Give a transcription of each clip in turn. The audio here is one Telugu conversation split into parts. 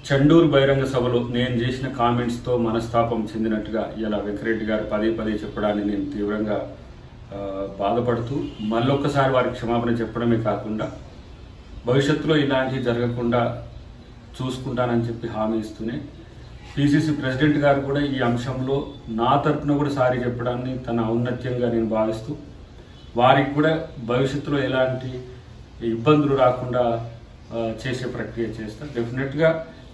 చండూరు బహిరంగ సభలో నేను చేసిన కామెంట్స్ తో మనస్తాపం చెందినట్టుగా ఇలా వెంకరెడ్డి గారు పదే పదే చెప్పడాన్ని నేను తీవ్రంగా బాధపడుతూ మళ్ళొక్కసారి వారికి క్షమాపణ చెప్పడమే కాకుండా భవిష్యత్తులో ఇలాంటివి జరగకుండా చూసుకుంటానని చెప్పి హామీ ఇస్తూనే పిసిసి ప్రెసిడెంట్ గారు కూడా ఈ అంశంలో నా తరపున కూడా సారీ చెప్పడాన్ని తన ఔన్నత్యంగా నేను భావిస్తూ వారికి కూడా భవిష్యత్తులో ఎలాంటి ఇబ్బందులు రాకుండా చేసే ప్రక్రియ చేస్తా. డెఫినెట్గా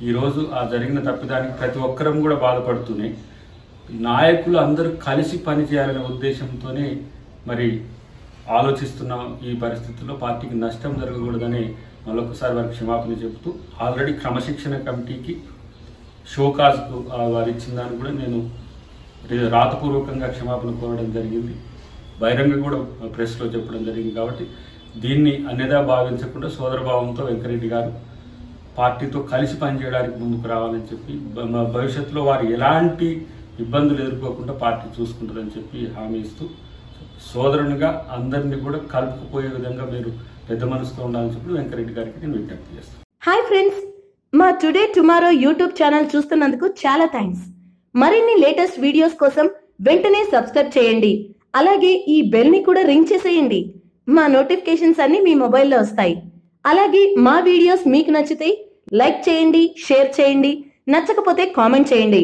ఈరోజు ఆ జరిగిన తప్పిదానికి ప్రతి ఒక్కరం కూడా బాధపడుతూనే నాయకులు అందరూ కలిసి పనిచేయాలనే ఉద్దేశంతోనే మరి ఆలోచిస్తున్న ఈ పరిస్థితుల్లో పార్టీకి నష్టం జరగకూడదని మరొకసారి వారికి క్షమాపణ చెబుతూ ఆల్రెడీ క్రమశిక్షణ కమిటీకి షోకాజ్కు వారు ఇచ్చిన దాన్ని కూడా నేను రాతపూర్వకంగా క్షమాపణ కోరడం జరిగింది. బహిరంగ కూడా ప్రెస్లో చెప్పడం జరిగింది. కాబట్టి దీన్ని అన్యదా భావించకుండా సోదరభావంతో వెంకరెడ్డి గారు పార్టీతో కలిసి పనిచేయడానికి ముందుకు రావాలని చెప్పి భవిష్యత్తులో వారు ఎలాంటి ఇబ్బందులు ఎదుర్కోకుండా పార్టీ చూసుకుంటుందని చెప్పి హామీ ఇస్తూ సోదరునిగా అందరినీ కూడా కలుపుకుపోయే విధంగా మీరు పెద్ద మనసుతో ఉండాలని చెప్పి వెంకరెడ్డి గారికి నేను విజ్ఞప్తి చేస్తాను. హాయ్ ఫ్రెండ్స్, మా టుడే టుమారో యూట్యూబ్ ఛానల్ చూస్తున్నందుకు చాలా థ్యాంక్స్. మరిన్ని లేటెస్ట్ వీడియోస్ కోసం వెంటనే సబ్స్క్రైబ్ చేయండి. అలాగే ఈ బెల్ ని కూడా రింగ్ చేసేయండి. మా నోటిఫికేషన్స్ అన్ని మీ మొబైల్లో వస్తాయి. అలాగే మా వీడియోస్ మీకు నచ్చితే లైక్ చేయండి, షేర్ చేయండి, నచ్చకపోతే కామెంట్ చేయండి.